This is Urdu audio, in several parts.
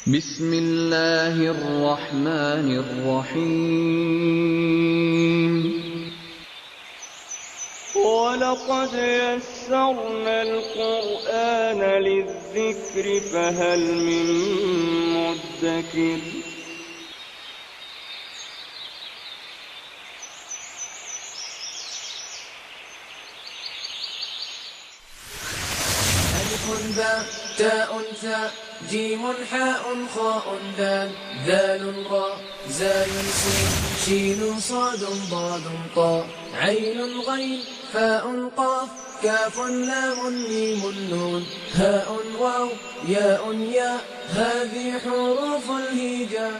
بسم اللہ الرحمن الرحیم وَلَقَدْ يَسَّرْنَا الْقُرْآنَ لِلذِّكْرِ فَهَلْ مِن مُّدَّكِرٍ ألف باء تاء ثاء جيم حاء خاء دال ذال راء زال سين شين صاد ضاد طاء عين غين فاء قاف كاف لام ميم نون هاء واو ياء ياء هذه حروف الهجاء.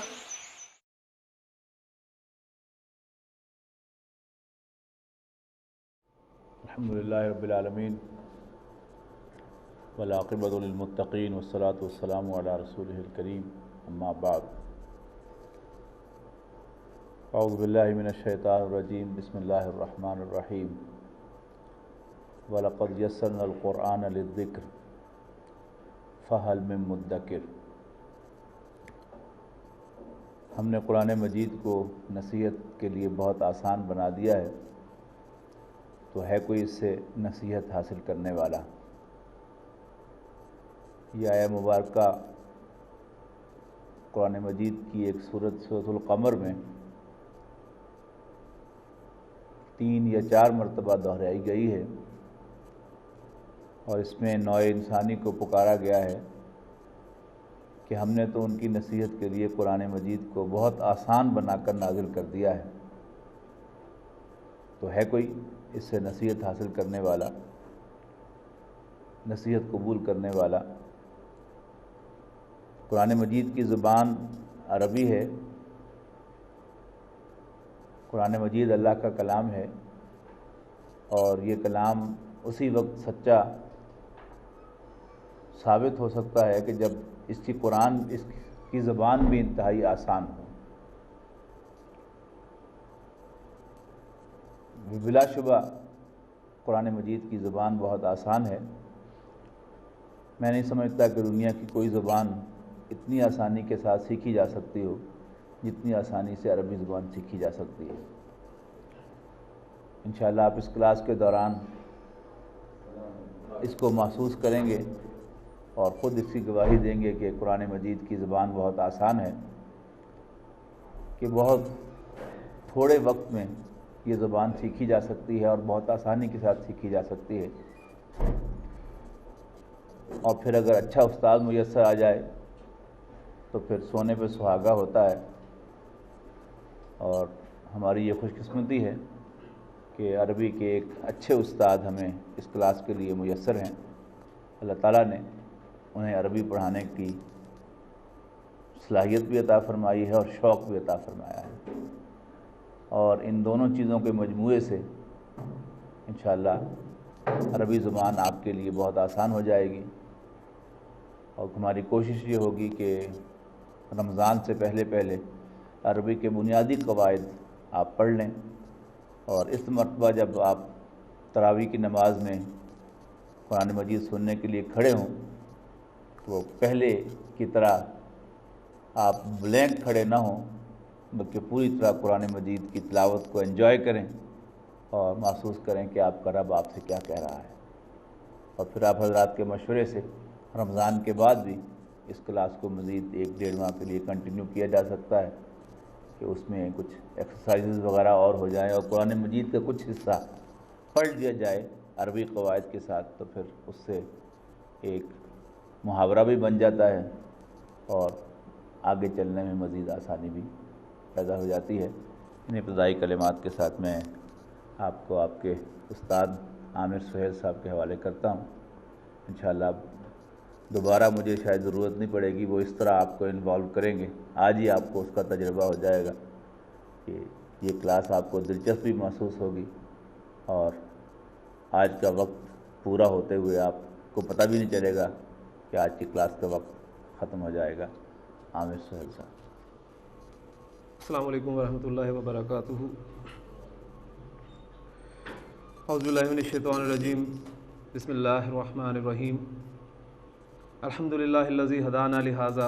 الحمد للہ رب العالمین والعاقبۃ للمتقین والصلاۃ والسلام علی رسولہ الکریم اما بعد اعوذ باللہ من الشیطان الرجیم بسم اللہ الرحمن الرحیم وَلَقَدْ يَسَّرْنَا الْقُرْآنَ لِلذِّكْرِ فَهَلْ مِن مُّدَّكِرٍ. ہم نے قرآن مجید کو نصیحت کے لیے بہت آسان بنا دیا ہے، تو ہے کوئی اس سے نصیحت حاصل کرنے والا؟ یہ آیہ مبارکہ قرآن مجید کی ایک سورۃ القمر میں 3 یا 4 مرتبہ دہرائی گئی ہے، اور اس میں نوع انسانی کو پکارا گیا ہے کہ ہم نے تو ان کی نصیحت کے لیے قرآن مجید کو بہت آسان بنا کر نازل کر دیا ہے، تو ہے کوئی اس سے نصیحت حاصل کرنے والا، نصیحت قبول کرنے والا؟ قرآن مجید کی زبان عربی ہے، قرآن مجید اللہ کا کلام ہے، اور یہ کلام اسی وقت سچا ثابت ہو سکتا ہے کہ جب اس کی زبان بھی انتہائی آسان ہو۔ بلا شبہ قرآن مجید کی زبان بہت آسان ہے۔ میں نہیں سمجھتا کہ دنیا کی کوئی زبان اتنی آسانی کے ساتھ سیکھی جا سکتی ہو جتنی آسانی سے عربی زبان سیکھی جا سکتی ہے۔ انشاءاللہ آپ اس کلاس کے دوران اس کو محسوس کریں گے اور خود اس کی گواہی دیں گے کہ قرآن مجید کی زبان بہت آسان ہے، کہ بہت تھوڑے وقت میں یہ زبان سیکھی جا سکتی ہے اور بہت آسانی کے ساتھ سیکھی جا سکتی ہے، اور پھر اگر اچھا استاد میسر آ جائے تو پھر سونے پہ سہاگا ہوتا ہے۔ اور ہماری یہ خوش قسمتی ہے کہ عربی کے ایک اچھے استاد ہمیں اس کلاس کے لیے میسر ہیں۔ اللہ تعالیٰ نے انہیں عربی پڑھانے کی صلاحیت بھی عطا فرمائی ہے اور شوق بھی عطا فرمایا ہے، اور ان دونوں چیزوں کے مجموعے سے انشاءاللہ عربی زبان آپ کے لیے بہت آسان ہو جائے گی۔ اور ہماری کوشش یہ ہوگی کہ رمضان سے پہلے عربی کے بنیادی قواعد آپ پڑھ لیں، اور اس مرتبہ جب آپ تراویح کی نماز میں قرآن مجید سننے کے لیے کھڑے ہوں تو پہلے کی طرح آپ بلینک کھڑے نہ ہوں، بلکہ پوری طرح قرآن مجید کی تلاوت کو انجوائے کریں اور محسوس کریں کہ آپ کا رب آپ سے کیا کہہ رہا ہے۔ اور پھر آپ حضرات کے مشورے سے رمضان کے بعد بھی اس کلاس کو مزید 1-1.5 ماہ کے لیے کنٹینیو کیا جا سکتا ہے، کہ اس میں کچھ ایکسرسائزز وغیرہ اور ہو جائیں اور قرآن مجید کا کچھ حصہ پڑھ لیا جائے عربی قواعد کے ساتھ، تو پھر اس سے ایک محاورہ بھی بن جاتا ہے اور آگے چلنے میں مزید آسانی بھی پیدا ہو جاتی ہے۔ ان ابتدائی کلمات کے ساتھ میں آپ کو آپ کے استاد عامر سہیل صاحب کے حوالے کرتا ہوں۔ انشاءاللہ دوبارہ مجھے شاید ضرورت نہیں پڑے گی، وہ اس طرح آپ کو انوالو کریں گے، آج ہی آپ کو اس کا تجربہ ہو جائے گا کہ یہ کلاس آپ کو دلچسپی محسوس ہوگی، اور آج کا وقت پورا ہوتے ہوئے آپ کو پتہ بھی نہیں چلے گا کہ آج کی کلاس کا وقت ختم ہو جائے گا۔ عامر سہیل صاحب۔ السلام علیکم ورحمۃ اللہ وبرکاتہ۔ اعوذ باللہ من الشیطان الرجیم، بسم اللہ الرحمن الرحیم۔ الحمد للہ الذی ہدانا لہذا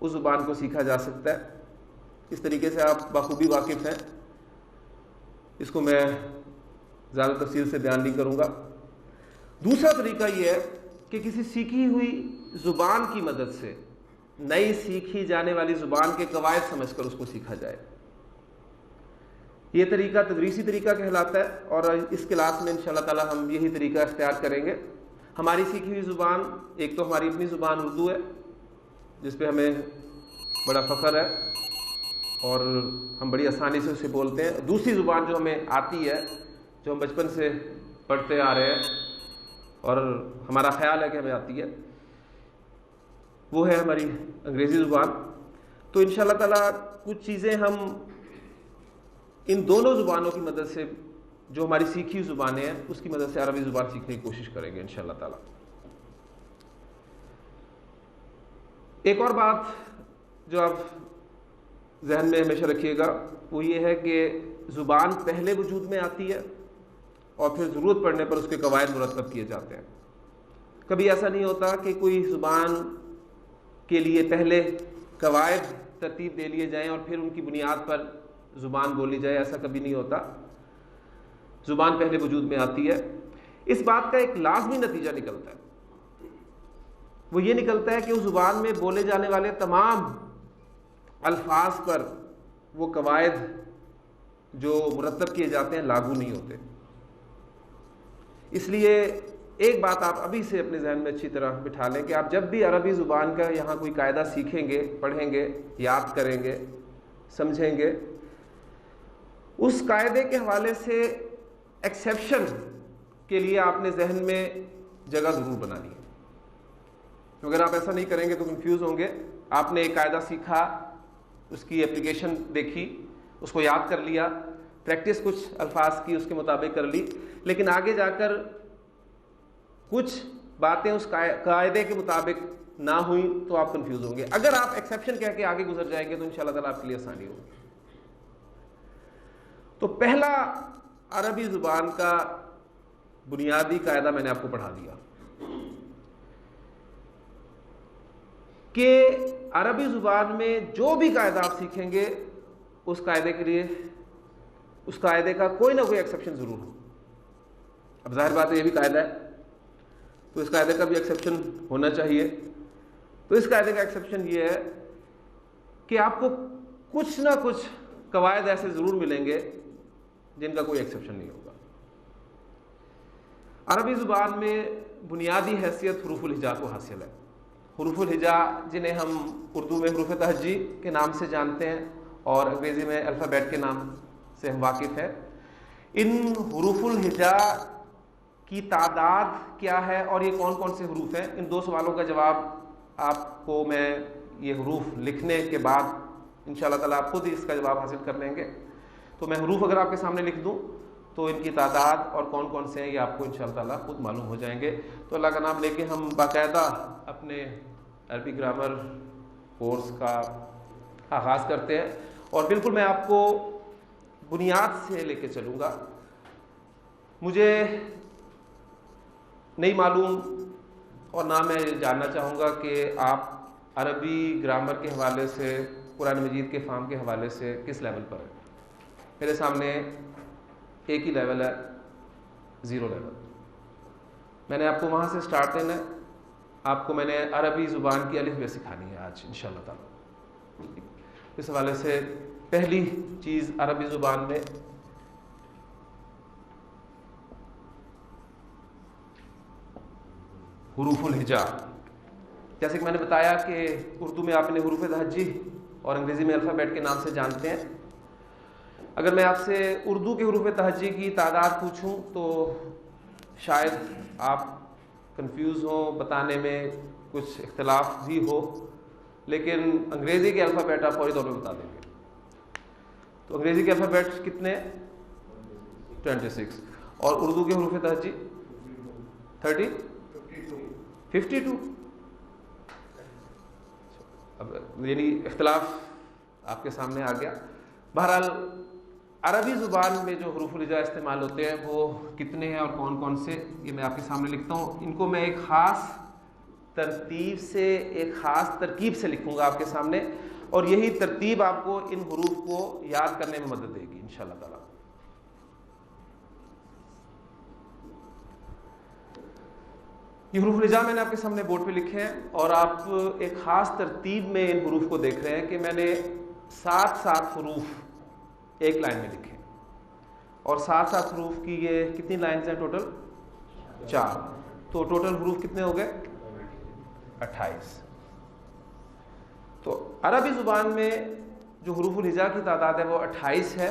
اس زبان کو سیکھا جا سکتا ہے. اس طریقے سے آپ بخوبی واقف ہیں، اس کو میں زیادہ تفصیل سے بیان نہیں کروں گا. دوسرا طریقہ یہ ہے کہ کسی سیکھی ہوئی زبان کی مدد سے نئی سیکھی جانے والی زبان کے قواعد سمجھ کر اس کو سیکھا جائے. یہ طریقہ تدریسی طریقہ کہلاتا ہے، اور اس کلاس میں انشاءاللہ تعالی ہم یہی طریقہ اختیار کریں گے. ہماری سیکھی ہوئی زبان ایک تو ہماری اپنی زبان اردو ہے، جس پہ ہمیں بڑا فخر ہے اور ہم بڑی آسانی سے اسے بولتے ہیں. دوسری زبان جو ہمیں آتی ہے، جو ہم بچپن سے پڑھتے آ رہے ہیں اور ہمارا خیال ہے کہ ہمیں آتی ہے، وہ ہے ہماری انگریزی زبان. تو انشاءاللہ تعالیٰ کچھ چیزیں ہم ان دونوں زبانوں کی مدد سے، جو ہماری سیکھی ہوئی زبانیں ہیں، اس کی مدد سے عربی زبان سیکھنے کی کوشش کریں گے انشاءاللہ تعالیٰ. ایک اور بات جو آپ ذہن میں ہمیشہ رکھیے گا وہ یہ ہے کہ زبان پہلے وجود میں آتی ہے اور پھر ضرورت پڑنے پر اس کے قواعد مرتب کیے جاتے ہیں. کبھی ایسا نہیں ہوتا کہ کوئی زبان کے لیے پہلے قواعد ترتیب دے لیے جائیں اور پھر ان کی بنیاد پر زبان بولی جائے. ایسا کبھی نہیں ہوتا. زبان پہلے وجود میں آتی ہے. اس بات کا ایک لازمی نتیجہ نکلتا ہے، وہ یہ نکلتا ہے کہ اس زبان میں بولے جانے والے تمام الفاظ پر وہ قواعد جو مرتب کیے جاتے ہیں لاگو نہیں ہوتے. اس لیے ایک بات آپ ابھی سے اپنے ذہن میں اچھی طرح بٹھا لیں کہ آپ جب بھی عربی زبان کا یہاں کوئی قاعدہ سیکھیں گے، پڑھیں گے، یاد کریں گے، سمجھیں گے، اس قاعدے کے حوالے سے ایکسیپشن کے لیے آپ نے ذہن میں جگہ ضرور بنانی ہے. اگر آپ ایسا نہیں کریں گے تو کنفیوز ہوں گے. آپ نے ایک قاعدہ سیکھا، اس کی اپلیکیشن دیکھی، اس کو یاد کر لیا، پریکٹس کچھ الفاظ کی اس کے مطابق کر لی، لیکن آگے جا کر کچھ باتیں اس قاعدے کے مطابق نہ ہوئیں تو آپ کنفیوز ہوں گے. اگر آپ ایکسیپشن کہہ کے آگے گزر جائیں گے تو انشاءاللہ تعالیٰ آپ کے لیے آسانی ہوگی. تو پہلا عربی زبان کا بنیادی قاعدہ میں نے آپ کو پڑھا دیا کہ عربی زبان میں جو بھی قاعدہ آپ سیکھیں گے اس قاعدے کے لیے اس قاعدے کا کوئی نہ کوئی ایکسیپشن ضرور ہو. اب ظاہر بات ہے یہ بھی قاعدہ ہے تو اس قاعدے کا بھی ایکسیپشن ہونا چاہیے. تو اس قاعدے کا ایکسیپشن یہ ہے کہ آپ کو کچھ نہ کچھ قواعد ایسے ضرور ملیں گے جن کا کوئی ایکسیپشن نہیں ہوگا. عربی زبان میں بنیادی حیثیت حروف الہجا کو حاصل ہے. حروف الہجا جنہیں ہم اردو میں حروف تہجی کے نام سے جانتے ہیں اور انگریزی میں الفابیٹ کے نام سے ہم واقف ہیں. ان حروف الہجا کی تعداد کیا ہے اور یہ کون کون سے حروف ہیں؟ ان دو سوالوں کا جواب آپ کو میں یہ حروف لکھنے کے بعد انشاءاللہ تعالیٰ آپ خود ہی اس کا جواب حاصل کر لیں گے. تو میں حروف اگر آپ کے سامنے لکھ دوں تو ان کی تعداد اور کون کون سے ہیں یہ آپ کو انشاءاللہ تعالیٰ خود معلوم ہو جائیں گے. تو اللہ کا نام لے کے ہم باقاعدہ اپنے عربی گرامر کورس کا آغاز کرتے ہیں اور بالکل میں آپ کو بنیاد سے لے کے چلوں گا. مجھے نہیں معلوم اور نہ میں جاننا چاہوں گا کہ آپ عربی گرامر کے حوالے سے، قرآن مجید کے فہم کے حوالے سے کس لیول پر ہیں. میرے سامنے ایک ہی لیول ہے، 0 لیول. میں نے آپ کو وہاں سے سٹارٹ دینا ہے. آپ کو میں نے عربی زبان کی الف بے سکھانی ہے آج انشاءاللہ تعالیٰ. اس حوالے سے پہلی چیز عربی زبان میں حروف الہجا. جیسے کہ میں نے بتایا کہ اردو میں آپ نے حروف تہجی اور انگریزی میں الفابیٹ کے نام سے جانتے ہیں. اگر میں آپ سے اردو کے حروف تہجی کی تعداد پوچھوں تو شاید آپ کنفیوز ہوں، بتانے میں کچھ اختلاف بھی ہو، لیکن انگریزی کے الفابیٹ آپ فوری طور پہ بتا دیں گے. تو انگریزی کے الفابیٹ کتنے؟ 26. اور اردو کے حروف تہجی 52. اب یعنی اختلاف آپ کے سامنے آ گیا. بہرحال عربی زبان میں جو حروف الہجا استعمال ہوتے ہیں وہ کتنے ہیں اور کون کون سے، یہ میں آپ کے سامنے لکھتا ہوں. ان کو میں ایک خاص ترتیب سے، ایک خاص ترکیب سے لکھوں گا آپ کے سامنے، اور یہی ترتیب آپ کو ان حروف کو یاد کرنے میں مدد دے گی انشاءاللہ تعالی۔ یہ حروف الہجاء میں نے آپ کے سامنے بورڈ پہ لکھے ہیں، اور آپ ایک خاص ترتیب میں ان حروف کو دیکھ رہے ہیں کہ میں نے 7 حروف ایک لائن میں لکھے، اور 7 حروف کی یہ کتنی لائنز ہیں ٹوٹل؟ 4، تو ٹوٹل حروف کتنے ہو گئے؟ 28۔ تو عربی زبان میں جو حروف الہجاء کی تعداد ہے وہ 28 ہے۔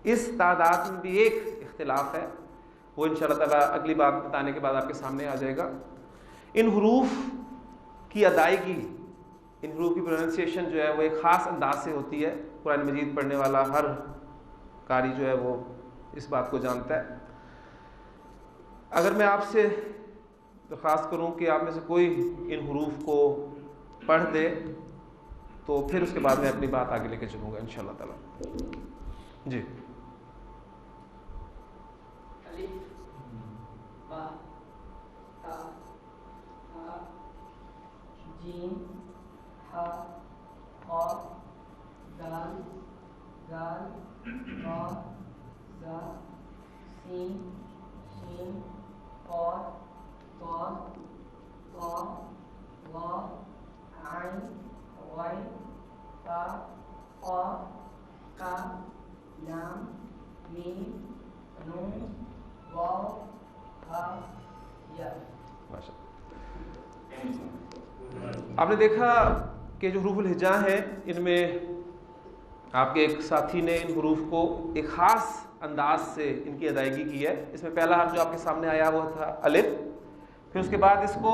اس تعداد میں بھی ایک اختلاف ہے، وہ انشاءاللہ تعالیٰ اگلی بات بتانے کے بعد آپ کے سامنے آ جائے گا۔ ان حروف کی ادائیگی، ان حروف کی پروننسیشن جو ہے وہ ایک خاص انداز سے ہوتی ہے۔ قرآن مجید پڑھنے والا ہر قاری جو ہے وہ اس بات کو جانتا ہے۔ اگر میں آپ سے درخواست کروں کہ آپ میں سے کوئی ان حروف کو پڑھ دے تو پھر اس کے بعد میں اپنی بات آگے لے کے چلوں گا انشاءاللہ تعالی۔ جی، با، تا، ثا، جیم، ہا، قاف، دال، زال، را، زا، سین، شین، قاف، طا، طا، ظا، عین، غین، فا، قاف، کاف، لام، میم، نون، واو، ہا، یا۔ آپ نے دیکھا کہ جو حروف الہجاء ہیں ان میں آپ کے ایک ساتھی نے ان حروف کو ایک خاص انداز سے ان کی ادائیگی کی ہے۔ اس میں پہلا حرف جو آپ کے سامنے آیا وہ تھا الف، پھر اس کے بعد اس کو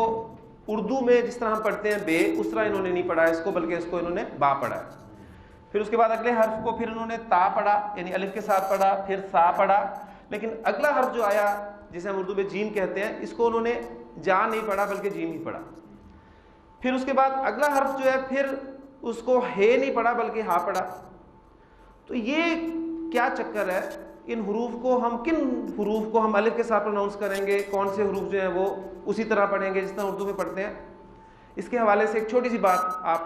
اردو میں جس طرح ہم پڑھتے ہیں بے، اس طرح انہوں نے نہیں پڑھا اس کو، بلکہ اس کو انہوں نے با پڑھا ہے۔ پھر اس کے بعد اگلے حرف کو پھر انہوں نے تا پڑھا، یعنی الف کے ساتھ پڑھا، پھر ثا پڑھا، لیکن اگلا حرف جو آیا جسے ہم اردو میں جیم کہتے ہیں، اس کو انہوں نے جا نہیں پڑھا بلکہ جیم ہی پڑھا۔ پھر اس کے بعد اگلا حرف جو ہے پھر اس کو ہے نہیں پڑھا بلکہ ہا پڑھا۔ تو یہ کیا چکر ہے؟ ان حروف کو ہم کن حروف کو ہم الف کے ساتھ پروناؤنس کریں گے، کون سے حروف جو ہیں وہ اسی طرح پڑھیں گے جس طرح اردو میں پڑھتے ہیں؟ اس کے حوالے سے ایک چھوٹی سی بات آپ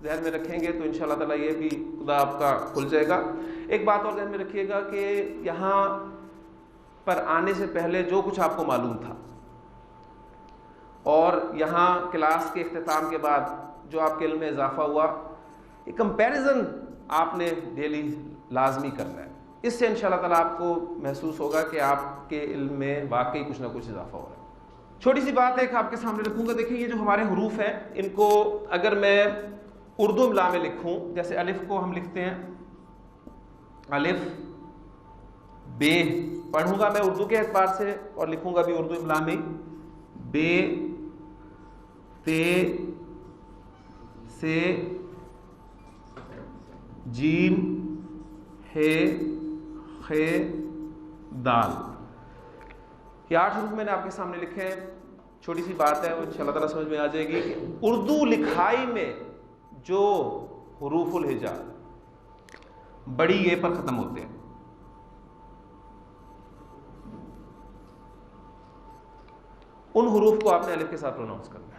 ذہن میں رکھیں گے تو انشاءاللہ تعالیٰ یہ بھی خدا آپ کا کھل جائے گا۔ ایک بات اور ذہن میں رکھیے گا کہ یہاں پر آنے سے پہلے جو کچھ آپ کو معلوم تھا اور یہاں کلاس کے اختتام کے بعد جو آپ کے علم میں اضافہ ہوا، یہ کمپیریزن آپ نے ڈیلی لازمی کرنا ہے۔ اس سے انشاءاللہ تعالیٰ آپ کو محسوس ہوگا کہ آپ کے علم میں واقعی کچھ نہ کچھ اضافہ ہو رہا ہے۔ چھوٹی سی بات ایک آپ کے سامنے رکھوں گا، دیکھیں یہ جو ہمارے حروف ہیں ان کو اگر میں اردو املا میں لکھوں، جیسے الف کو ہم لکھتے ہیں الف بے، پڑھوں گا میں اردو کے اعتبار سے اور لکھوں گا بھی اردو املا میں بے، تے، سے، جیم، ہے، خے، دال۔ یہ 8 حروف میں نے آپ کے سامنے لکھے ہیں۔ چھوٹی سی بات ہے وہ انشاءاللہ تعالیٰ سمجھ میں آ جائے گی کہ اردو لکھائی میں جو حروف الہجاء بڑی یہ پر ختم ہوتے ہیں، ان حروف کو آپ نے الف کے ساتھ پروناؤنس کرنا ہے۔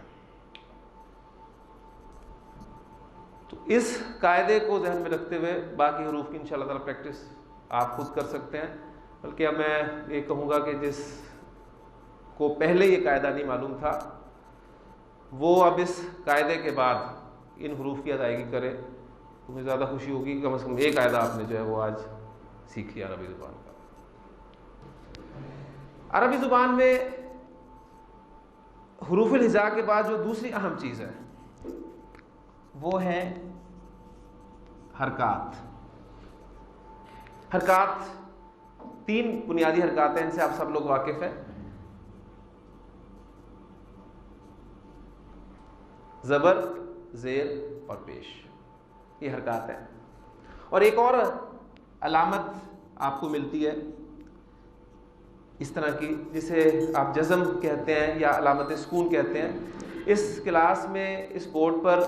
تو اس قاعدے کو ذہن میں رکھتے ہوئے باقی حروف کی انشاءاللہ تعالیٰ پریکٹس آپ خود کر سکتے ہیں، بلکہ اب میں یہ کہوں گا کہ جس کو پہلے یہ قاعدہ نہیں معلوم تھا وہ اب اس قاعدے کے بعد ان حروف کی ادائیگی کرے تو مجھے زیادہ خوشی ہوگی کہ کم از کم ایک قاعدہ آپ نے جو ہے وہ آج سیکھ لیا عربی زبان کا۔ عربی زبان میں حروف الہجاء کے بعد جو دوسری اہم چیز ہے وہ ہے حرکات۔ حرکات 3 بنیادی حرکات ہیں، ان سے آپ سب لوگ واقف ہیں۔ زبر، زیر اور پیش، یہ حرکات ہیں۔ اور ایک اور علامت آپ کو ملتی ہے اس طرح کی جسے آپ جزم کہتے ہیں یا علامت سکون کہتے ہیں۔ اس کلاس میں اس بورڈ پر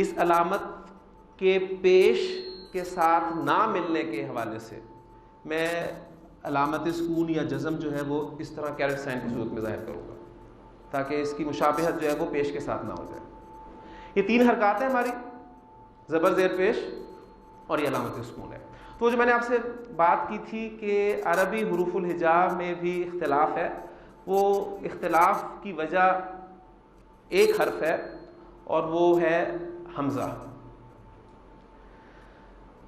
اس علامت کے پیش کے ساتھ نہ ملنے کے حوالے سے میں علامت سکون یا جزم جو ہے وہ اس طرح کیرٹ سائن کی صورت میں ظاہر کروں گا۔ تاکہ اس کی مشابہت جو ہے وہ پیش کے ساتھ نہ ہو جائے. یہ 3 حرکات ہیں ہماری، زبر زیر پیش اور یہ علامت سکون ہے. تو جو میں نے آپ سے بات کی تھی کہ عربی حروف الہجاء میں بھی اختلاف ہے، وہ اختلاف کی وجہ ایک حرف ہے اور وہ ہے حمزہ.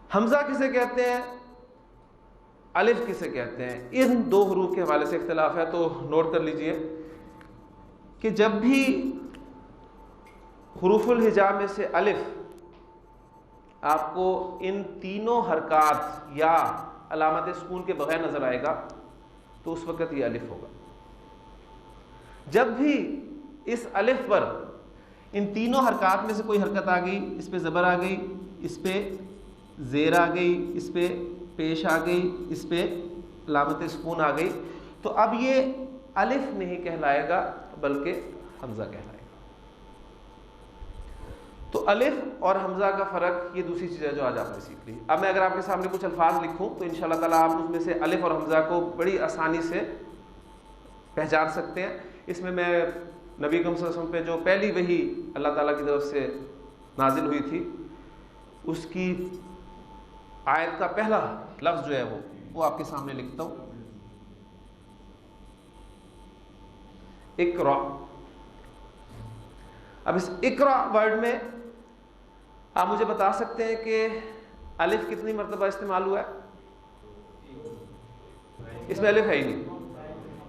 حمزہ کسے کہتے ہیں، الف کسے کہتے ہیں، ان 2 حروف کے حوالے سے اختلاف ہے. تو نوٹ کر لیجئے کہ جب بھی حروف الہجاء میں سے الف آپ کو ان تینوں حرکات یا علامت سکون کے بغیر نظر آئے گا تو اس وقت یہ الف ہوگا. جب بھی اس الف پر ان تینوں حرکات میں سے کوئی حرکت آ گئی، اس پہ زبر آ گئی، اس پہ زیر آ گئی، اس پہ پیش آ گئی، اس پہ علامت سکون آ گئی، تو اب یہ الف نہیں کہلائے گا بلکہ حمزہ کہلائے گا. تو الف اور حمزہ کا فرق یہ دوسری چیز ہے جو آج آپ نے سیکھ لی. اب میں اگر آپ کے سامنے کچھ الفاظ لکھوں تو انشاءاللہ تعالیٰ آپ اس میں سے الف اور حمزہ کو بڑی آسانی سے پہچان سکتے ہیں. اس میں نبی اکرم صلی اللہ علیہ وسلم پہ جو پہلی وحی اللہ تعالیٰ کی طرف سے نازل ہوئی تھی اس کی آیت کا پہلا لفظ جو ہے وہ آپ کے سامنے لکھتا ہوں، اقرا. اب اس اقرا ورڈ میں آپ مجھے بتا سکتے ہیں کہ الف کتنی مرتبہ استعمال ہوا ہے؟ اس میں الف ہے ہی نہیں.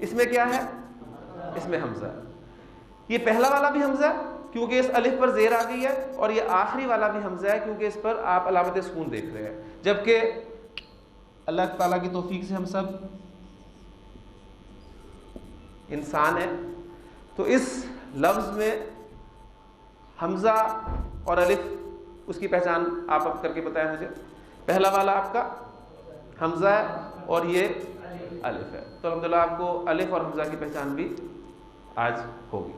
اس میں کیا ہے؟ اس میں حمزہ ہے. یہ پہلا والا بھی حمزہ ہے کیونکہ اس الف پر زیر آ گئی ہے، اور یہ آخری والا بھی حمزہ ہے کیونکہ اس پر آپ علامت سکون دیکھ رہے ہیں. جبکہ اللہ تعالیٰ کی توفیق سے ہم سب انسان ہیں، تو اس لفظ میں حمزہ اور الف اس کی پہچان آپ اب کر کے بتائیں مجھے. پہلا والا آپ کا حمزہ ہے اور یہ الف ہے. تو الحمدللہ آپ کو الف اور حمزہ کی پہچان بھی آج ہوگی.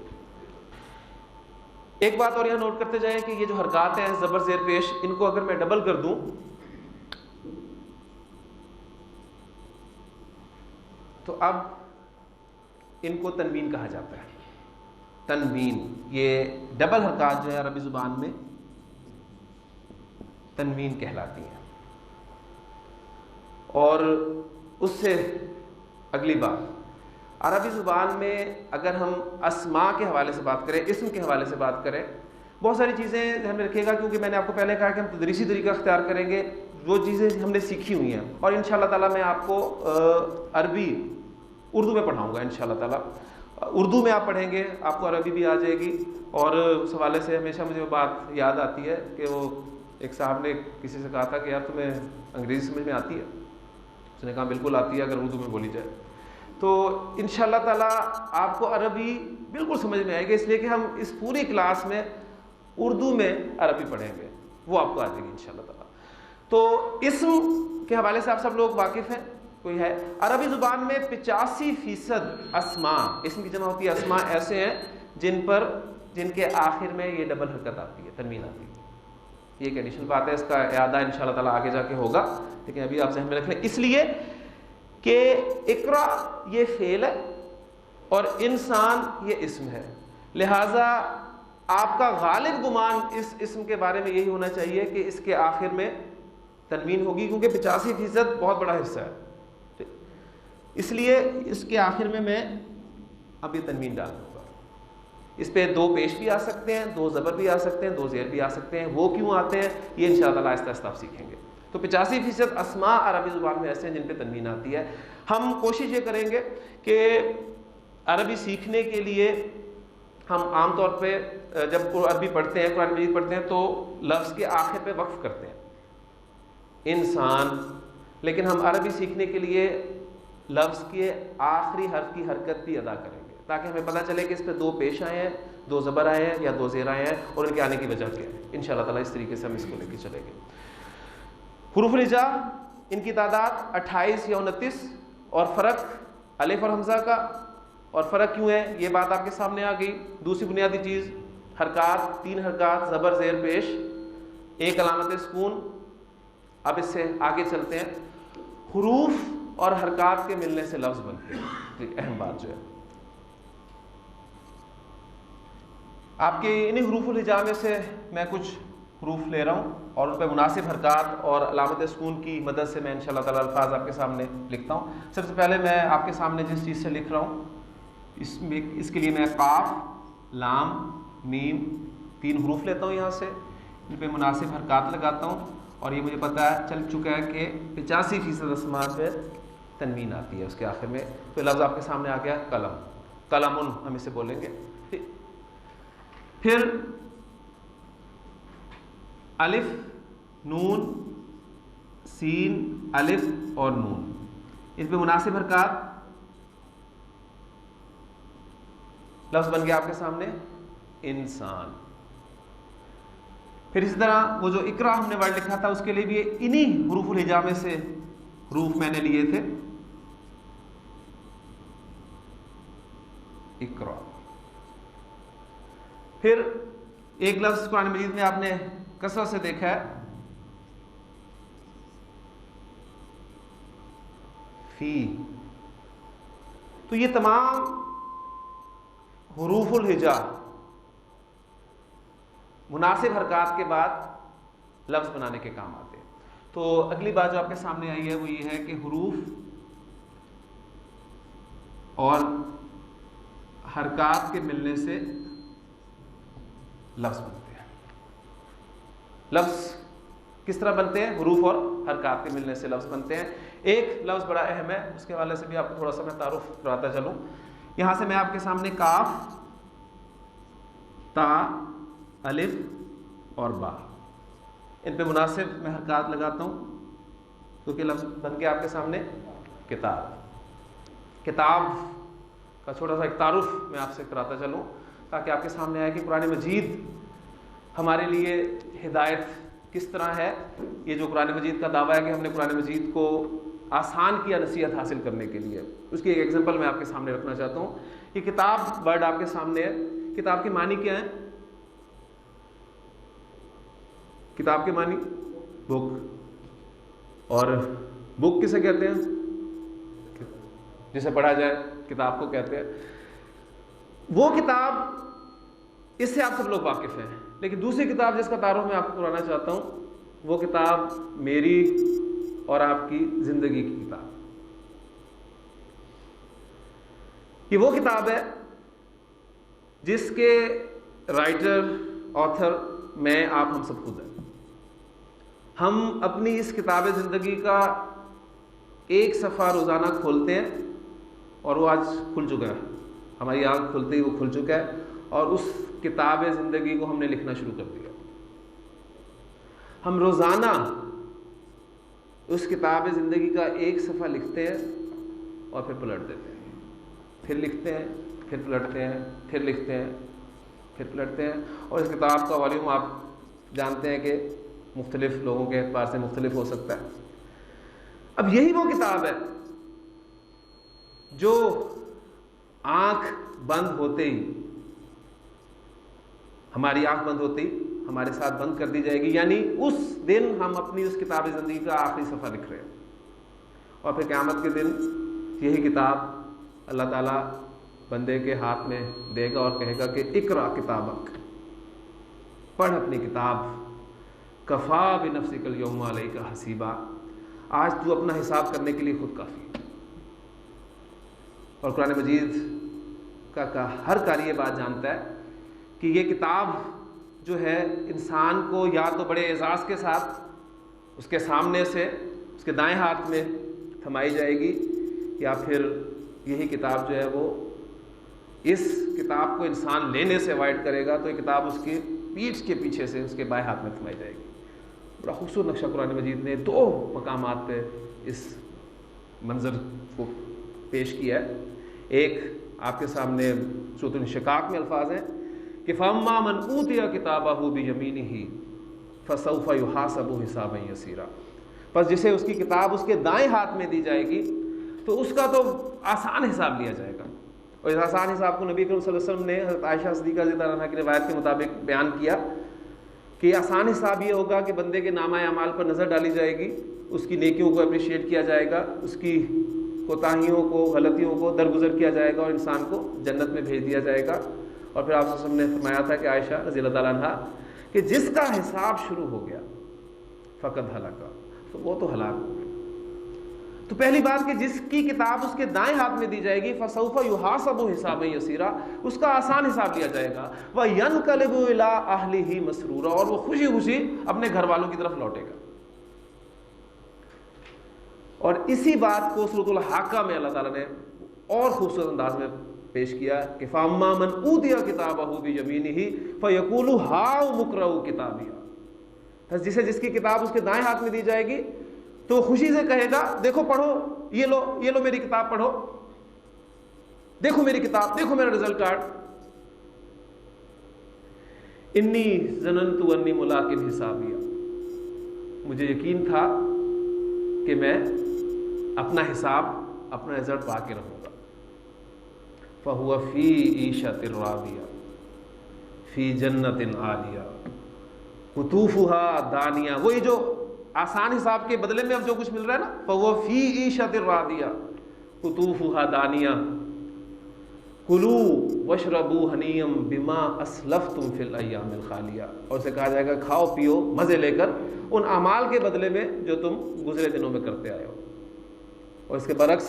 ایک بات اور یہاں نوٹ کرتے جائیں کہ یہ جو حرکات ہیں زبر زیر پیش، ان کو اگر میں ڈبل کر دوں تو اب ان کو تنوین کہا جاتا ہے. تنوین، یہ ڈبل حرکات جو ہے عربی زبان میں تنوین کہلاتی ہیں. اور اس سے اگلی بات، عربی زبان میں اگر ہم اسماء کے حوالے سے بات کریں، اسم کے حوالے سے بات کریں، بہت ساری چیزیں ذہن میں رکھیے گا کیونکہ میں نے آپ کو پہلے کہا کہ ہم تدریسی طریقہ اختیار کریں گے. وہ چیزیں ہم نے سیکھی ہوئی ہیں اور انشاءاللہ تعالیٰ میں آپ کو عربی اردو میں پڑھاؤں گا. انشاءاللہ تعالیٰ اردو میں آپ پڑھیں گے، آپ کو عربی بھی آ جائے گی. اور اس حوالے سے ہمیشہ مجھے وہ بات یاد آتی ہے کہ وہ ایک صاحب نے کسی سے کہا تھا کہ یار تمہیں انگریزی سمجھ میں آتی ہے؟ اس نے کہا بالکل آتی ہے اگر اردو میں بولی جائے. تو انشاءاللہ تعالیٰ آپ کو عربی بالکل سمجھ میں آئے گی، اس لیے کہ ہم اس پوری کلاس میں اردو میں عربی پڑھیں گے، وہ آپ کو آ جائے گی انشاءاللہ تعالیٰ. تو اسم کے حوالے سے آپ سب لوگ واقف ہیں، کوئی ہے؟ عربی زبان میں 85% اسماء، اسم کی جمع ہوتی ہے اسماء، ایسے ہیں جن کے آخر میں یہ ڈبل حرکت آتی ہے، تنوین آتی ہے. یہ ایک ایڈیشنل بات ہے، اس کا اعادہ انشاءاللہ تعالیٰ آگے جا کے ہوگا، لیکن ابھی آپ ذہن میں رکھ لیں. اس لیے کہ اقرا یہ فعل ہے اور انسان یہ اسم ہے، لہٰذا آپ کا غالب گمان اس اسم کے بارے میں یہی ہونا چاہیے کہ اس کے آخر میں تنوین ہوگی، کیونکہ 85% بہت بڑا حصہ ہے. اس لیے اس کے آخر میں اب یہ تنوین ڈالوں گا. اس پہ 2 پیش بھی آ سکتے ہیں، 2 زبر بھی آ سکتے ہیں، 2 زیر بھی آ سکتے ہیں. وہ کیوں آتے ہیں یہ انشاءاللہ آہستہ آہستہ آپ سیکھیں گے. تو 85% اسماء عربی زبان میں ایسے ہیں جن پہ تنوین آتی ہے. ہم کوشش یہ کریں گے کہ عربی سیکھنے کے لیے ہم عام طور پہ جب عربی پڑھتے ہیں، قرآن مجید پڑھتے ہیں تو لفظ کے آخر پہ وقف کرتے ہیں انسان، لیکن ہم عربی سیکھنے کے لیے لفظ کے آخری حرف کی حرکت بھی ادا کریں گے تاکہ ہمیں پتہ چلے کہ اس پہ 2 پیش آئے ہیں، 2 زبر آئے ہیں یا 2 زیر آئے ہیں اور ان کے آنے کی وجہ کیا ہے. انشاءاللہ تعالیٰ اس طریقے سے ہم اس کو لے کے چلیں گے. حروف الہجاء ان کی تعداد 28 یا 29 اور فرق الف اور حمزہ کا. اور فرق کیوں ہے یہ بات آپ کے سامنے آ گئی. دوسری بنیادی چیز حرکات، 3 حرکات زبر زیر پیش، 1 علامت سکون. اب اس سے آگے چلتے ہیں. حروف اور حرکات کے ملنے سے لفظ بنتے ہیں. اہم بات جو ہے آپ کے انہیں حروف الہجا میں سے میں کچھ حروف لے رہا ہوں اور ان پہ مناسب حرکات اور علامت سکون کی مدد سے میں انشاءاللہ تعالی الفاظ آپ کے سامنے لکھتا ہوں. سب سے پہلے میں آپ کے سامنے جس چیز سے لکھ رہا ہوں اس کے لیے میں قاف، لام، میم 3 حروف لیتا ہوں یہاں سے، ان پہ مناسب حرکات لگاتا ہوں اور یہ مجھے پتہ چل چکا ہے کہ 85% اسماء پہ تنوین آتی ہے اس کے آخر میں. تو لفظ آپ کے سامنے آ گیا قلم، قلمن ہم اسے بولیں گے. پھر الف، نون، سین، الف اور نون، ان پہ مناسب حرکات. لفظ بن گیا آپ کے سامنے انسان. پھر اسی طرح وہ جو اقرا ہم نے ورڈ لکھا تھا اس کے لیے بھی انہی حروف الہجا میں سے حروف میں نے لیے تھے. اقرا. پھر ایک لفظ قرآن مجید میں آپ نے کثرت سے دیکھا ہے فی. تو یہ تمام حروف الہجا مناسب حرکات کے بعد لفظ بنانے کے کام آتے ہیں. تو اگلی بات جو آپ کے سامنے آئی ہے وہ یہ ہے کہ حروف اور حرکات کے ملنے سے لفظ بنتے ہیں. لفظ کس طرح بنتے ہیں؟ حروف اور حرکات کے ملنے سے لفظ بنتے ہیں. ایک لفظ بڑا اہم ہے، اس کے حوالے سے بھی آپ کو تھوڑا سا میں تعارف کراتا چلوں. یہاں سے میں آپ کے سامنے کاف، تا، الف اور با، ان پہ مناسب میں حرکات لگاتا ہوں کیونکہ لفظ بن کے آپ کے سامنے کتاب. کتاب کا چھوٹا سا ایک تعارف میں آپ سے کراتا چلوں تاکہ آپ کے سامنے آئے کہ قرآن مجید ہمارے لیے ہدایت کس طرح ہے. یہ جو قرآن مجید کا دعویٰ ہے کہ ہم نے قرآن مجید کو آسان کیا نصیحت حاصل کرنے کے لیے، اس کی ایک ایگزامپل میں آپ کے سامنے رکھنا چاہتا ہوں. یہ کتاب ورڈ آپ کے سامنے ہے. کتاب کے معنی کیا ہیں؟ کتاب کے معنی بک. اور بک کسے کہتے ہیں؟ جسے پڑھا جائے کتاب کو کہتے ہیں. وہ کتاب اس سے آپ سب لوگ واقف ہیں، لیکن دوسری کتاب جس کا تعارف میں آپ کو کرانا چاہتا ہوں وہ کتاب میری اور آپ کی زندگی کی کتاب. یہ وہ کتاب ہے جس کے رائٹر، آتھر میں، آپ ہم سب خود ہیں. ہم اپنی اس کتاب زندگی کا ایک صفحہ روزانہ کھولتے ہیں اور وہ آج کھل چکا ہے. ہماری آنکھ کھلتے ہی وہ کھل چکا ہے اور اس کتاب زندگی کو ہم نے لکھنا شروع کر دیا. ہم روزانہ اس کتاب زندگی کا ایک صفحہ لکھتے ہیں اور پھر پلٹ دیتے ہیں، پھر لکھتے ہیں، پھر پلٹتے ہیں، پھر لکھتے ہیں، پھر پلٹتے ہیں. اور اس کتاب کا والیوم آپ جانتے ہیں کہ مختلف لوگوں کے اعتبار سے مختلف ہو سکتا ہے. اب یہی وہ کتاب ہے جو آنکھ بند ہوتے ہی، ہماری آنکھ بند ہوتے ہی ہمارے ساتھ بند کر دی جائے گی. یعنی اس دن ہم اپنی اس کتاب زندگی کا آخری صفحہ لکھ رہے ہیں اور پھر قیامت کے دن یہی کتاب اللہ تعالیٰ بندے کے ہاتھ میں دے گا اور کہے گا کہ اقرا کتابک، پڑھ اپنی کتاب، کفا بنفسک الیوم علیک حسیبا، آج تو اپنا حساب کرنے کے لیے خود کافی. اور قرآن مجید کا ہر قاری یہ بات جانتا ہے کہ یہ کتاب جو ہے انسان کو یا تو بڑے اعزاز کے ساتھ اس کے سامنے سے اس کے دائیں ہاتھ میں تھمائی جائے گی، یا پھر یہی کتاب جو ہے وہ اس کتاب کو انسان لینے سے اوائڈ کرے گا تو یہ کتاب اس کی پیٹھ کے پیچھے سے اس کے بائیں ہاتھ میں تھمائی جائے گی. بڑا خوبصورت نقشہ قرآن مجید نے 2 مقامات پہ اس منظر کو پیش کیا ہے. ایک آپ کے سامنے سورۃ الانشقاق میں الفاظ ہیں کہ فَأَمَّا مَنْ أُوتِيَ كِتَابَهُ بِيَمِينِهِ فَسَوْفَ يُحَاسَبُ حِسَابًا يَسِيرًا. پس جسے اس کی کتاب اس کے دائیں ہاتھ میں دی جائے گی تو اس کا تو آسان حساب لیا جائے گا. اور اس آسان حساب کو نبی کریم صلی اللہ علیہ وسلم نے حضرت عائشہ صدیقہ رضی اللہ عنہا کی روایت کے مطابق بیان کیا کہ آسان حساب یہ ہوگا کہ بندے کے نامہ اعمال پر نظر ڈالی جائے گی، اس کی نیکیوں کو اپریشیٹ کیا جائے گا، اس کی کوتاہیوں کو، غلطیوں کو درگزر کیا جائے گا اور انسان کو جنت میں بھیج دیا جائے گا. اور پھر آپ صلی اللہ علیہ وسلم نے فرمایا تھا کہ عائشہ رضی اللہ تعالیٰ عنہا کہ جس کا حساب شروع ہو گیا فقط ہلاکا، تو وہ تو ہلاک ہو گیا۔ تو پہلی بات کہ جس کی کتاب اس کے دائیں ہاتھ میں دی جائے گی فسوف یحاسب حسابا یسیرا، اس کا آسان حساب لیا جائے گا، وینقلب الی اہلہ مسرورا، اور وہ خوشی خوشی اپنے گھر والوں کی طرف لوٹے گا۔ اور اسی بات کو سورۃ الحاقہ میں اللہ تعالیٰ نے اور خوبصورت انداز میں پیش کیا کہ فاما من اوتی کتابہ بیمینہ فیقول ہاؤ اقرؤوا کتابیہ، جس کی کتاب اس کے دائیں ہاتھ میں دی جائے گی تو خوشی سے کہے گا دیکھو پڑھو، یہ لو میری کتاب پڑھو، دیکھو میری کتاب، دیکھو میرا رزلٹ کارڈ، انی ظننت انی ملاق حسابیہ، مجھے یقین تھا کہ میں اپنا حساب، اپنا رزلٹ پا کے رہوں گا۔ فہو فی عیشۃ راضیہ فی جنت عالیہ قطوفها دانیہ، وہی جو آسان حساب کے بدلے میں اب جو کچھ مل رہا ہے نا، فہو فی عیشۃ راضیہ قطوفها دانیہ کلوا واشربوا ہنیئا بما اسلفتم فی الایام الخالیہ، اور اسے کہا جائے گا کھاؤ پیو مزے لے کر ان اعمال کے بدلے میں جو تم گزرے دنوں میں کرتے آئے ہو۔ اور اس کے برعکس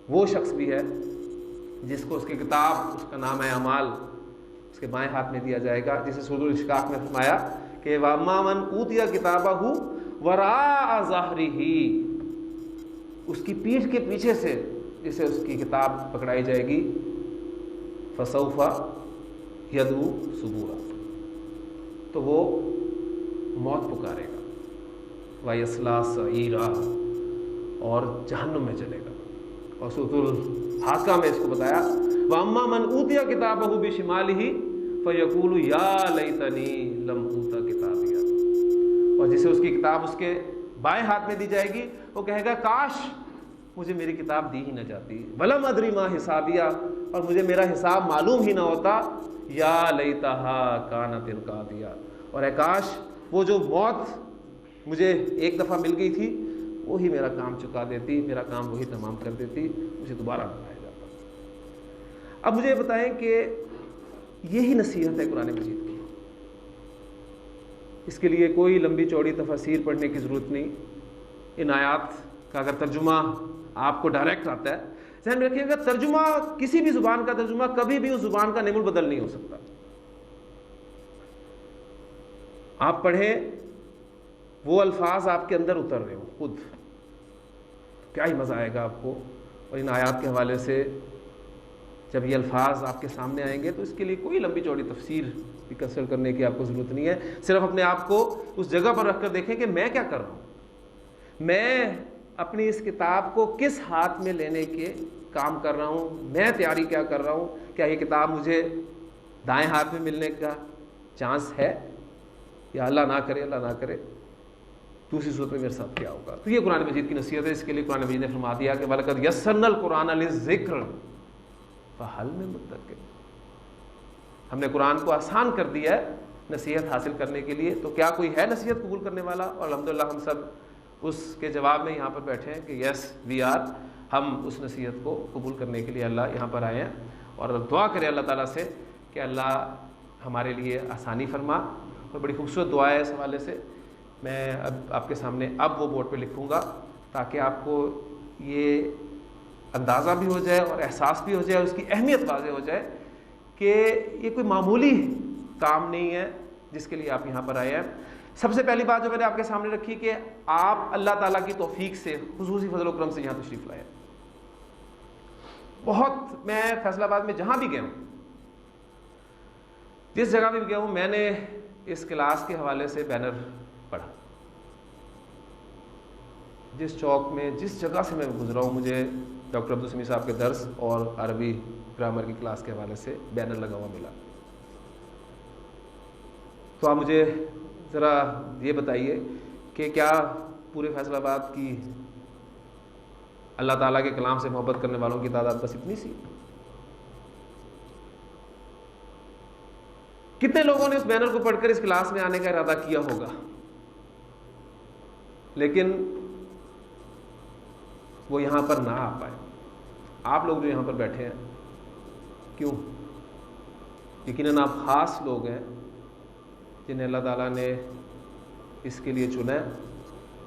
وہ شخص بھی ہے جس کو اس کی کتاب، اس کا نام ہے اعمال، اس کے بائیں ہاتھ میں دیا جائے گا، جسے سورۃ الاشقاق میں فرمایا کہ وَأَمَّا مَنْ أُوتِيَ كِتَابَهُ وَرَاءَ ظَهْرِهِ، اس کی پیٹھ کے پیچھے سے جسے اس کی کتاب پکڑائی جائے گی، فَسَوْفَ يَدْعُو ثُبُورًا، تو وہ موت پکارے گا، وَيَصْلَىٰ سَعِيرًا، اور جہنم میں چلے گا۔ اور سورۃ الحاقہ میں اس کو بتایا وَأَمَّا مَنْ أُوتِيَ كِتَابَهُ بِشِمَالِهِ فَيَقُولُ يَا لَيْتَنِي لَمْ أُوتَ كِتَابِيَهْ، اور جسے اس کی کتاب اس کے بائیں ہاتھ میں دی جائے گی وہ کہے گا کاش مجھے میری کتاب دی ہی نہ جاتی، وَلَمْ أَدْرِ مَا حِسَابِيَهْ، اور مجھے میرا حساب معلوم ہی نہ ہوتا، یا لیتہا کانت القاضیہ، اور اے کاش وہ جو موت مجھے ایک دفعہ مل گئی تھی وہی میرا کام چکا دیتی، میرا کام وہی تمام کر دیتی، مجھے دوبارہ نہ لایا جاتا۔ اب مجھے یہ بتائیں کہ یہی نصیحت ہے قرآن مجید کی، اس کے لیے کوئی لمبی چوڑی تفاسیر پڑھنے کی ضرورت نہیں۔ ان آیات کا اگر ترجمہ آپ کو ڈائریکٹ آتا ہے، ذہن میں رکھیے گا ترجمہ کسی بھی زبان کا ترجمہ کبھی بھی اس زبان کا نعم البدل نہیں ہو سکتا۔ آپ پڑھیں وہ الفاظ آپ کے اندر اتر رہے ہو خود، کیا ہی مزہ آئے گا آپ کو۔ اور ان آیات کے حوالے سے جب یہ الفاظ آپ کے سامنے آئیں گے تو اس کے لیے کوئی لمبی چوڑی تفسیر بھی کنسلٹ کرنے کی آپ کو ضرورت نہیں ہے، صرف اپنے آپ کو اس جگہ پر رکھ کر دیکھیں کہ میں کیا کر رہا ہوں، میں اپنی اس کتاب کو کس ہاتھ میں لینے کے کام کر رہا ہوں، میں تیاری کیا کر رہا ہوں، کیا یہ کتاب مجھے دائیں ہاتھ میں ملنے کا چانس ہے، یا اللہ نہ کرے اللہ نہ کرے دوسری صورت میں میرے ساتھ کیا ہوگا۔ تو یہ قرآن مجید کی نصیحت ہے، اس کے لیے قرآن مجید نے فرما دیا کہ وَلَقَدْ يَسَّرْنَا الْقُرْآنَ لِلذِّكْرِ فَهَلْ مِن مُدَّكِرٍ، ہم نے قرآن کو آسان کر دیا ہے نصیحت حاصل کرنے کے لیے، تو کیا کوئی ہے نصیحت قبول کرنے والا؟ اور الحمدللہ ہم سب اس کے جواب میں یہاں پر بیٹھے ہیں کہ یس وی آر، ہم اس نصیحت کو قبول کرنے کے لیے اللہ یہاں پر آئے ہیں، اور دعا کریں اللہ تعالیٰ سے کہ اللہ ہمارے لیے آسانی فرما۔ اور بڑی خوبصورت دعا ہے اس حوالے سے، میں اب آپ کے سامنے اب وہ بورڈ پہ لکھوں گا تاکہ آپ کو یہ اندازہ بھی ہو جائے اور احساس بھی ہو جائے اور اس کی اہمیت واضح ہو جائے کہ یہ کوئی معمولی کام نہیں ہے جس کے لیے آپ یہاں پر آئے ہیں۔ سب سے پہلی بات جو میں نے آپ کے سامنے رکھی کہ آپ اللہ تعالیٰ کی توفیق سے خصوصی فضل و کرم سے یہاں تشریف لائے۔ بہت میں فیصل آباد میں جہاں بھی گیا ہوں، جس جگہ بھی گیا ہوں، میں نے اس کلاس کے حوالے سے بینر پڑھا، جس چوک میں جس جگہ سے میں گزرا ہوں مجھے ڈاکٹر عبدالسمیع صاحب کے درس اور عربی گرامر کی کلاس کے حوالے سے بینر لگا ہوا ملا۔ تو آپ مجھے ذرا یہ بتائیے کہ کیا پورے فیصل آباد کی اللہ تعالیٰ کے کلام سے محبت کرنے والوں کی تعداد بس اتنی سی؟ کتنے لوگوں نے اس بینر کو پڑھ کر اس کلاس میں آنے کا ارادہ کیا ہوگا، لیکن وہ یہاں پر نہ آ پائے؟ آپ لوگ جو یہاں پر بیٹھے ہیں، کیوں؟ یقیناً آپ خاص لوگ ہیں جنہیں اللہ تعالیٰ نے اس کے لیے چنا ہے.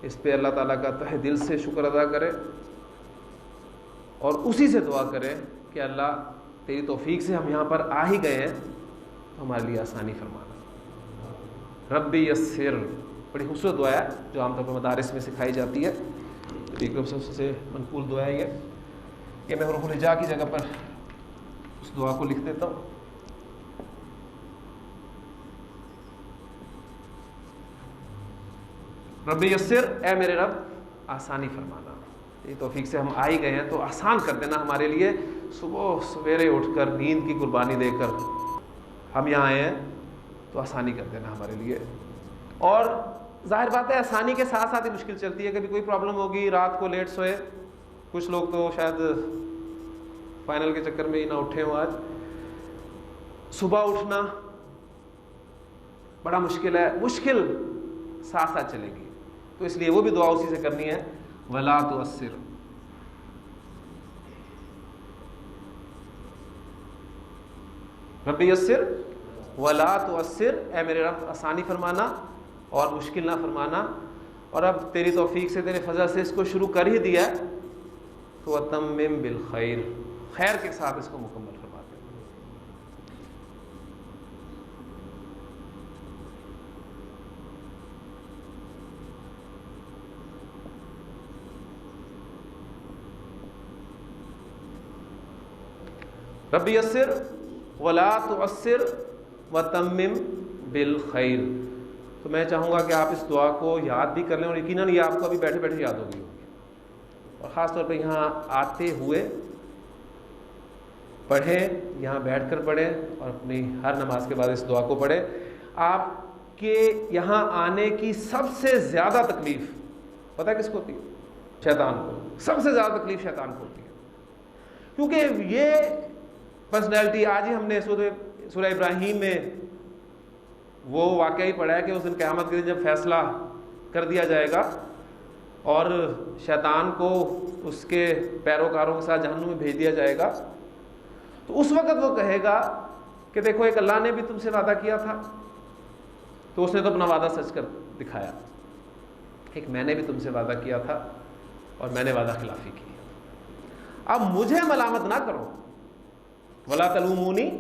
اس پہ اللہ تعالیٰ کا تہ دل سے شکر ادا کرے اور اسی سے دعا کرے کہ اللہ تیری توفیق سے ہم یہاں پر آ ہی گئے ہیں تو ہمارے لیے آسانی فرمانا. ربی یسر بڑی خوبصورت دعا ہے جو عام طور پر مدارس میں سکھائی جاتی ہے. ایک سب سے منقول دعا ہے یہ میں حروف الہجا کی جگہ پر اس دعا کو لکھ دیتا ہوں. ربی یسر، اے میرے رب آسانی فرمانا. یہ توفیق سے ہم آ ہی گئے ہیں تو آسان کر دینا ہمارے لیے. صبح سویرے اٹھ کر نیند کی قربانی دے کر ہم یہاں آئے ہیں تو آسانی کر دینا ہمارے لیے. اور ظاہر بات ہے آسانی کے ساتھ ساتھ ہی مشکل چلتی ہے. کبھی کوئی پرابلم ہوگی، رات کو لیٹ سوئے، کچھ لوگ تو شاید فائنل کے چکر میں ہی نہ اٹھے ہوں. آج صبح اٹھنا بڑا مشکل ہے، مشکل ساتھ ساتھ چلے گی. تو اس لیے وہ بھی دعا اسی سے کرنی ہے. ولا تؤثر، رب یسر ولا تؤثر، اے میرے رب آسانی فرمانا اور مشکل نہ فرمانا. اور اب تیری توفیق سے، تیرے فضل سے اس کو شروع کر ہی دیا ہے تو اتمم بالخیر، خیر کے ساتھ اس کو مکمل فرما دے. رب یسر ولا تؤثر وتمم بالخیر. تو میں چاہوں گا کہ آپ اس دعا کو یاد بھی کر لیں اور یقیناً یہ آپ کو ابھی بیٹھے بیٹھے یاد ہوگی. اور خاص طور پہ یہاں آتے ہوئے پڑھیں، یہاں بیٹھ کر پڑھیں اور اپنی ہر نماز کے بعد اس دعا کو پڑھیں. آپ کے یہاں آنے کی سب سے زیادہ تکلیف پتہ ہے کس کو ہوتی ہے؟ شیطان کو. سب سے زیادہ تکلیف شیطان کو ہوتی ہے، کیونکہ یہ پرسنالٹی، آج ہی ہم نے سورہ ابراہیم میں وہ واقعہ ہی پڑھا ہے کہ اس دن قیامت کے دن جب فیصلہ کر دیا جائے گا اور شیطان کو اس کے پیروکاروں کے ساتھ جہنم میں بھیج دیا جائے گا، تو اس وقت وہ کہے گا کہ دیکھو ایک اللہ نے بھی تم سے وعدہ کیا تھا تو اس نے تو اپنا وعدہ سچ کر دکھایا، ایک میں نے بھی تم سے وعدہ کیا تھا اور میں نے وعدہ خلافی کی. اب مجھے ملامت نہ کرو، ولا تلومونی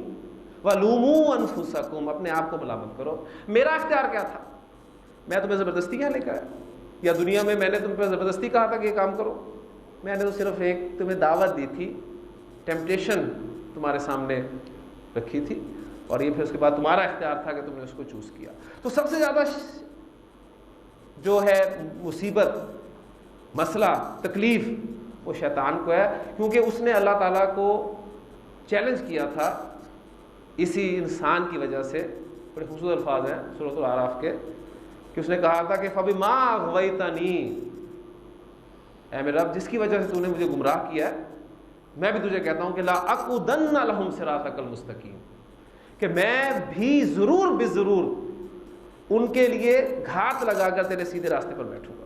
ولوموا انفسکم، اپنے آپ کو ملامت کرو. میرا اختیار کیا تھا؟ میں تمہیں زبردستی کیا لے کر آیا؟ یا دنیا میں نے تم پہ زبردستی کہا تھا کہ یہ کام کرو؟ میں نے تو صرف ایک تمہیں دعوت دی تھی، ٹیمپٹیشن تمہارے سامنے رکھی تھی، اور یہ پھر اس کے بعد تمہارا اختیار تھا کہ تم نے اس کو چوز کیا. تو سب سے زیادہ جو ہے مصیبت، مسئلہ، تکلیف وہ شیطان کو ہے، کیونکہ اس نے اللہ تعالیٰ کو چیلنج کیا تھا اسی انسان کی وجہ سے. بڑے خوبصورت الفاظ ہیں سورۃ الاعراف کے کہ اس نے کہا تھا کہ فَبِمَا أَغْوَيْتَنِي، اے میرے رب جس کی وجہ سے تو نے مجھے گمراہ کیا ہے، میں بھی تجھے کہتا ہوں کہ لَأَقْعُدَنَّ لَهُمْ صِرَاطَكَ الْمُسْتَقِيمَ، کہ میں بھی ضرور بضرور ان کے لیے گھات لگا کر تیرے سیدھے راستے پر بیٹھوں گا.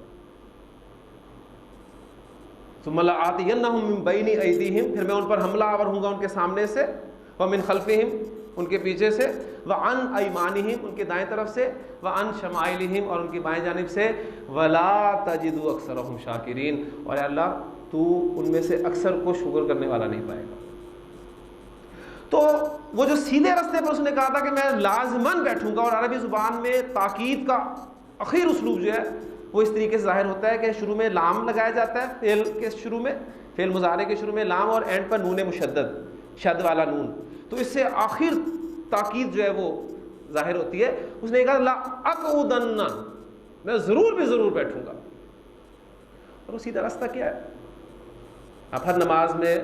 ثُمَّ لَآتِيَنَّهُم مِّن بَيْنِ أَيْدِيهِمْ، پھر میں ان پر حملہ آور ہوں گا ان کے سامنے سے، وَمِن خَلْفِهِمْ، ان کے پیچھے سے، وَعَنْ أَيْمَانِهِمْ، ان کے دائیں طرف سے، وَعَنْ شَمَائِلِهِمْ، اور ان کی بائیں جانب سے، وَلَا تَجِدُ أَكْثَرَهُمْ شَاكِرِينَ، اور اے اللہ تو ان میں سے اکثر کو شکر کرنے والا نہیں پائے گا. تو وہ جو سیدھے راستے پر اس نے کہا تھا کہ میں لازماً بیٹھوں گا، اور عربی زبان میں تاکید کا اخیر اسلوب جو ہے وہ اس طریقے سے ظاہر ہوتا ہے کہ شروع میں لام لگایا جاتا ہے، فعل کے شروع میں، فعل مضارع کے شروع میں لام، اور اینڈ پر نون مشدد، شد والا نون، تو اس سے آخر تاکید جو ہے وہ ظاہر ہوتی ہے. اس نے کہا لَأَقْعُدَنَّ، میں ضرور بھی ضرور بیٹھوں گا. اور وہ سیدھا راستہ کیا ہے؟ آپ ہر نماز میں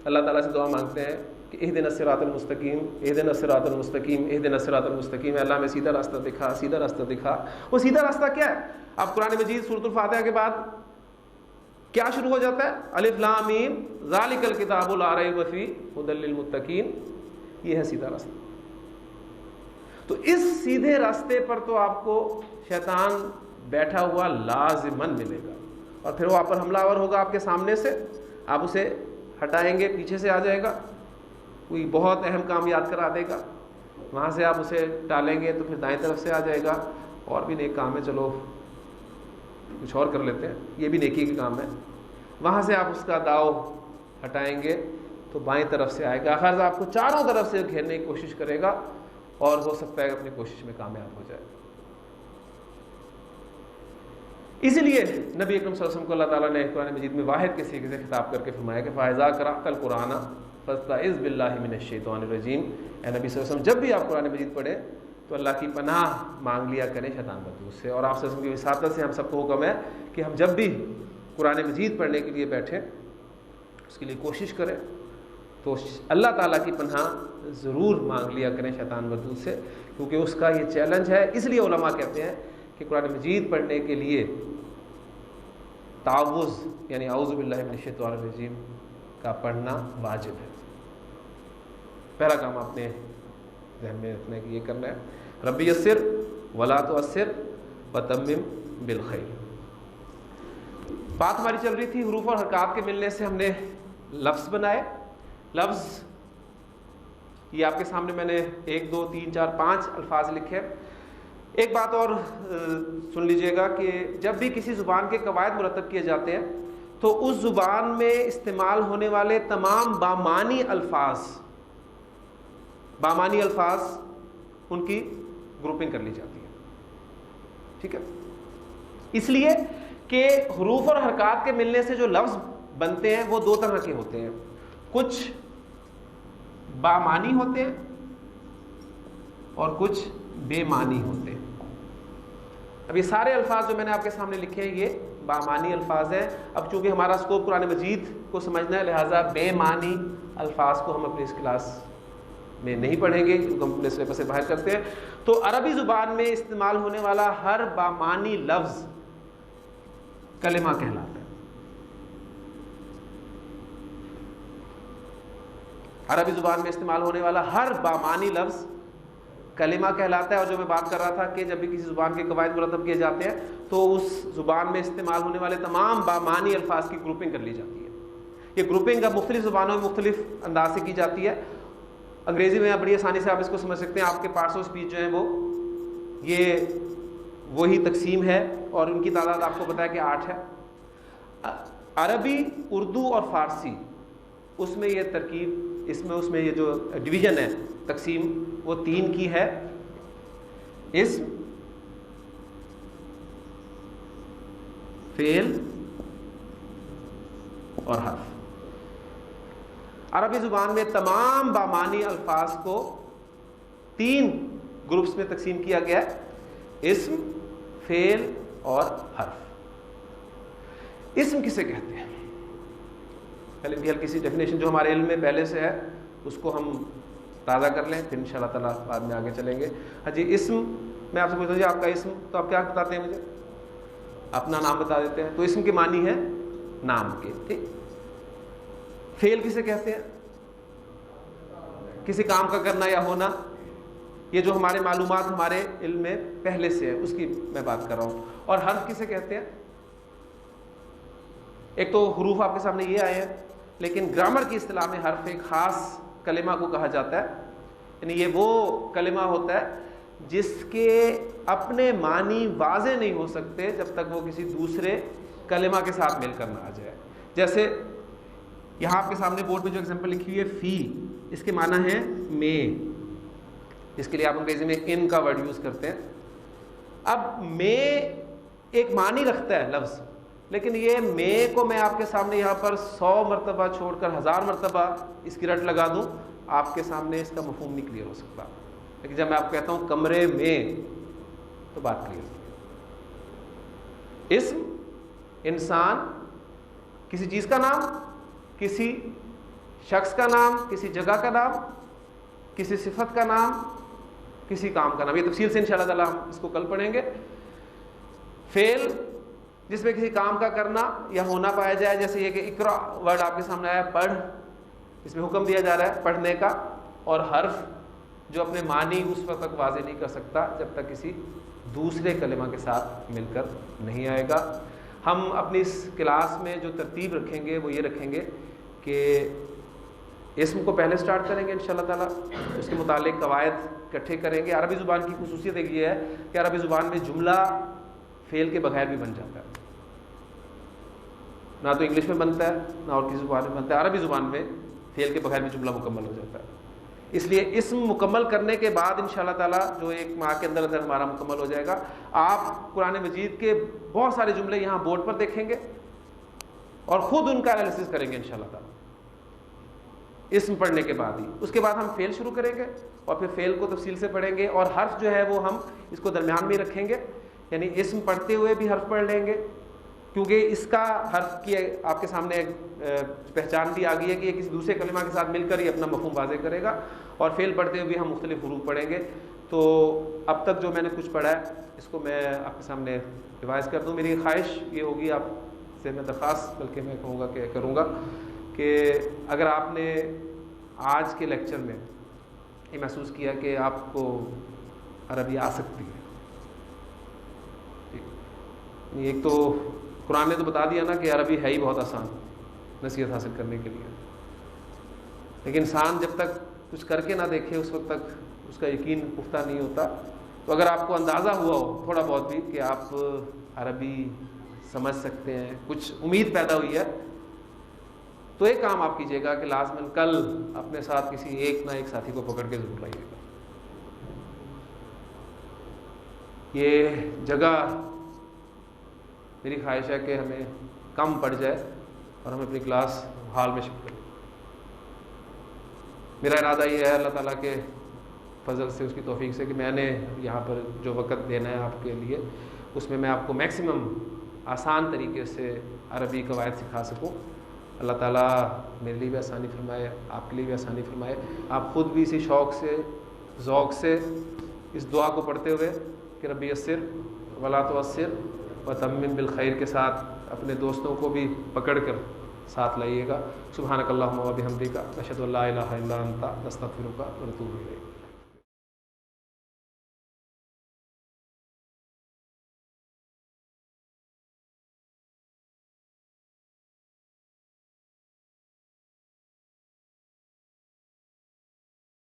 اللہ تعالیٰ سے دعا مانگتے ہیں کہ اہدنا الصراط المستقیم، اہدنا الصراط المستقیم، اہدنا الصراط المستقیم، اللہ میں سیدھا راستہ دکھا، سیدھا راستہ دکھا. وہ سیدھا راستہ کیا ہے؟ آپ قرآن مجید سورۃ الفاتحہ کے بعد کیا شروع ہو جاتا ہے؟ الف لام میم ذالک الکتاب لا ریب فیہ ھدی للمتقین، یہ ہے سیدھا راستہ. تو اس سیدھے راستے پر تو آپ کو شیطان بیٹھا ہوا لازماً ملے گا، اور پھر وہ آپ پر حملہ آور ہوگا آپ کے سامنے سے، آپ اسے ہٹائیں گے، پیچھے سے آ جائے گا، کوئی بہت اہم کام یاد کرا دے گا، وہاں سے آپ اسے ڈالیں گے تو پھر دائیں طرف سے آ جائے گا، اور بھی نیک کام ہے، چلو کچھ اور کر لیتے ہیں، یہ بھی نیکی کا کام ہے، وہاں سے آپ اس کا داؤ ہٹائیں گے تو بائیں طرف سے آئے گا، خرض آپ کو چاروں طرف سے گھیرنے کی کوشش کرے گا اور ہو سکتا ہے کہ اپنی کوشش میں کامیاب ہو جائے۔ اسی لیے نبی اکرم صلی اللہ علیہ وسلم کو اللہ تعالیٰ نے قرآن مجید میں واحد کے سیغے سے خطاب کر کے فرمایا کہ فَإِذَا قَرَأْتَ الْقُرْآنَ فَاسْتَعِذْ بِاللَّهِ مِنَ الشَّيْطَانِ الرَّجِيمِ۔ اے نبی صلی اللہ علیہ وسلم، جب بھی آپ قرآن مجید پڑھیں تو اللہ کی پناہ مانگ لیا کریں شیطان بدوس سے، اور آپ صلی اللہ علیہ وسلم کی وساطت سے ہم سب کو حکم ہے کہ ہم جب بھی قرآن مجید پڑھنے کے لیے بیٹھیں اس کے لیے کوشش کریں تو اللہ تعالیٰ کی پناہ ضرور مانگ لیا کریں شیطان بدوس سے، کیونکہ اس کا یہ چیلنج ہے۔ اس لیے علماء کہتے ہیں کہ قرآن مجید پڑھنے کے لیے تعوذ یعنی اعوذ باللہ من الشیطان الرجیم کا پڑھنا واجب ہے۔ پہلا کام آپ نے ذہن میں رکھنا ہے کہ یہ کرنا ہے، ربی یسر ولا تعسر وتمم بالخیر۔ بات ہماری چل رہی تھی حروف اور حرکات کے ملنے سے ہم نے لفظ بنائے۔ لفظ یہ آپ کے سامنے میں نے 1 2 3 4 5 الفاظ لکھے۔ ایک بات اور سن لیجئے گا کہ جب بھی کسی زبان کے قواعد مرتب کیے جاتے ہیں تو اس زبان میں استعمال ہونے والے تمام بامانی الفاظ ان کی گروپنگ کر لی جاتی ہے، ٹھیک ہے؟ اس لیے کہ حروف اور حرکات کے ملنے سے جو لفظ بنتے ہیں وہ 2 طرح کے ہوتے ہیں، کچھ بامانی ہوتے ہیں اور کچھ بے معنی ہوتے ہیں۔ اب یہ سارے الفاظ جو میں نے آپ کے سامنے لکھے ہیں یہ بامانی الفاظ ہیں۔ اب چونکہ ہمارا اسکوپ قرآن مجید کو سمجھنا ہے لہٰذا بے معنی الفاظ کو ہم اپنی اس کلاس میں نہیں پڑھیں گے کیونکہ ہم اپنے سلیبس سے باہر کرتے ہیں۔ تو عربی زبان میں استعمال ہونے والا ہر بامانی لفظ کلمہ کہلاتا ہے۔ عربی زبان میں استعمال ہونے والا ہر بامانی لفظ کلمہ کہلاتا ہے، اور جو میں بات کر رہا تھا کہ جب بھی کسی زبان کے قواعد مرتب کیے جاتے ہیں تو اس زبان میں استعمال ہونے والے تمام بامانی الفاظ کی گروپنگ کر لی جاتی ہے۔ یہ گروپنگ اب مختلف زبانوں میں مختلف انداز سے کی جاتی ہے۔ انگریزی میں بڑی آسانی سے آپ اس کو سمجھ سکتے ہیں، آپ کے پارٹس آف اسپیچ جو ہیں وہ یہ وہی تقسیم ہے اور ان کی تعداد آپ کو پتہ ہے کہ 8 ہے۔ عربی، اردو اور فارسی اس میں یہ ترکیب اس میں یہ جو ڈویژن ہے تقسیم وہ 3 کی ہے، اسم، فعل اور حرف۔ عربی زبان میں تمام بامانی الفاظ کو 3 گروپس میں تقسیم کیا گیا ہے، اسم، فعل اور حرف۔ اسم کسے کہتے ہیں؟ پہلے بھی ہلکی سی ڈیفینیشن جو ہمارے علم میں پہلے سے ہے اس کو ہم تازہ کر لیں، پھر انشاءاللہ تعالیٰ بعد میں آگے چلیں گے۔ ہاں جی، اسم میں آپ سے پوچھتا ہوں جی آپ کا اسم، تو آپ کیا بتاتے ہیں؟ مجھے اپنا نام بتا دیتے ہیں، تو اسم کے معنی ہے نام کے، ٹھیک۔ فعل کسے کہتے ہیں؟ کسی کام کا کرنا یا ہونا، یہ جو ہمارے معلومات ہمارے علم میں پہلے سے ہے اس کی میں بات کر رہا ہوں۔ اور حرف کسے کہتے ہیں؟ ایک تو حروف آپ کے سامنے یہ آئے ہیں، لیکن گرامر کی اصطلاح میں حرف ایک خاص کلمہ کو کہا جاتا ہے، یعنی یہ وہ کلمہ ہوتا ہے جس کے اپنے معنی واضح نہیں ہو سکتے جب تک وہ کسی دوسرے کلمہ کے ساتھ مل کر نہ آ جائے۔ جیسے یہاں آپ کے سامنے بورڈ میں جو ایگزامپل لکھی ہوئی ہے فی، اس کے معنی ہے میں، اس کے لیے آپ انگریزی میں ان کا ورڈ یوز کرتے ہیں۔ اب میں ایک معنی رکھتا ہے لفظ، لیکن یہ میں کو میں آپ کے سامنے یہاں پر 100 مرتبہ چھوڑ کر 1000 مرتبہ اس کی رٹ لگا دوں، آپ کے سامنے اس کا مفہوم نہیں کلیئر ہو سکتا۔ لیکن جب میں آپ کو کہتا ہوں کمرے میں تو بات کلیئر ہوتی ہے۔ اسم، انسان، کسی چیز کا نام، کسی شخص کا نام، کسی جگہ کا نام، کسی صفت کا نام، کسی کام کا نام، یہ تفصیل سے انشاءاللہ تعالیٰ ہم اس کو کل پڑھیں گے۔ فعل جس میں کسی کام کا کرنا یا ہونا پایا جائے، جیسے یہ کہ اقرا ورڈ آپ کے سامنے آیا پڑھ، اس میں حکم دیا جا رہا ہے پڑھنے کا۔ اور حرف جو اپنے معنی اس وقت تک واضح نہیں کر سکتا جب تک کسی دوسرے کلمہ کے ساتھ مل کر نہیں آئے گا۔ ہم اپنی اس کلاس میں جو ترتیب رکھیں گے وہ یہ رکھیں گے کہ اسم کو پہلے سٹارٹ کریں گے انشاءاللہ تعالیٰ، اس کے متعلق قواعد اکٹھے کریں گے۔ عربی زبان کی خصوصیت ایک یہ ہے کہ عربی زبان میں جملہ فعل کے بغیر بھی بن جاتا ہے، نہ تو انگلش میں بنتا ہے نہ اور کسی زبان میں بنتا ہے، عربی زبان میں فعل کے بغیر بھی جملہ مکمل ہو جاتا ہے۔ اس لیے اسم مکمل کرنے کے بعد انشاءاللہ تعالیٰ جو ایک ماہ کے اندر اندر ہمارا مکمل ہو جائے گا، آپ قرآن مجید کے بہت سارے جملے یہاں بورڈ پر دیکھیں گے اور خود ان کا انالیسس کریں گے انشاءاللہ تعالیٰ اسم پڑھنے کے بعد ہی۔ اس کے بعد ہم فعل شروع کریں گے اور پھر فعل کو تفصیل سے پڑھیں گے، اور حرف جو ہے وہ ہم اس کو درمیان میں رکھیں گے، یعنی اسم پڑھتے ہوئے بھی حرف پڑھ لیں گے، کیونکہ اس کا حرف کی آپ کے سامنے ایک پہچان بھی آ گئی ہے کہ یہ کسی دوسرے کلمہ کے ساتھ مل کر ہی اپنا مفہوم واضح کرے گا، اور فعل پڑھتے ہوئے بھی ہم مختلف حروف پڑھیں گے۔ تو اب تک جو میں نے کچھ پڑھا ہے اس کو میں آپ کے سامنے ریوائز کر دوں۔ میری خواہش یہ ہوگی، آپ سے میں درخواست بلکہ میں کہوں گا کہ کروں گا کہ اگر آپ نے آج کے لیکچر میں یہ محسوس کیا کہ آپ کو عربی آ سکتی ہے، ایک تو قرآن نے تو بتا دیا نا کہ عربی ہے ہی بہت آسان نصیحت حاصل کرنے کے لیے، لیکن انسان جب تک کچھ کر کے نہ دیکھے اس وقت تک اس کا یقین پختہ نہیں ہوتا۔ تو اگر آپ کو اندازہ ہوا ہو تھوڑا بہت بھی کہ آپ عربی سمجھ سکتے ہیں، کچھ امید پیدا ہوئی ہے، تو ایک کام آپ کیجیے گا کہ لازماً کل اپنے ساتھ کسی ایک نہ ایک ساتھی کو پکڑ کے ضرور لائیے گا۔ یہ جگہ میری خواہش ہے کہ ہمیں کم پڑ جائے اور ہم اپنی کلاس ہال میں شفٹ کریں۔ میرا ارادہ یہ ہے اللہ تعالیٰ کے فضل سے، اس کی توفیق سے، کہ میں نے یہاں پر جو وقت دینا ہے آپ کے لیے اس میں آپ کو میکسیمم آسان طریقے سے عربی قواعد سکھا سکوں۔ اللہ تعالیٰ میرے لیے بھی آسانی فرمائے، آپ کے لیے بھی آسانی فرمائے۔ آپ خود بھی اسی شوق سے، ذوق سے اس دعا کو پڑھتے ہوئے کہ ربی یسر ولا تعسر وتمم بالخیر کے ساتھ اپنے دوستوں کو بھی پکڑ کر ساتھ لائیے گا۔ سبحانک اللہم و بحمدک، اشہد ان لا الہ الا انت، نستغفرک و نتوب الیک۔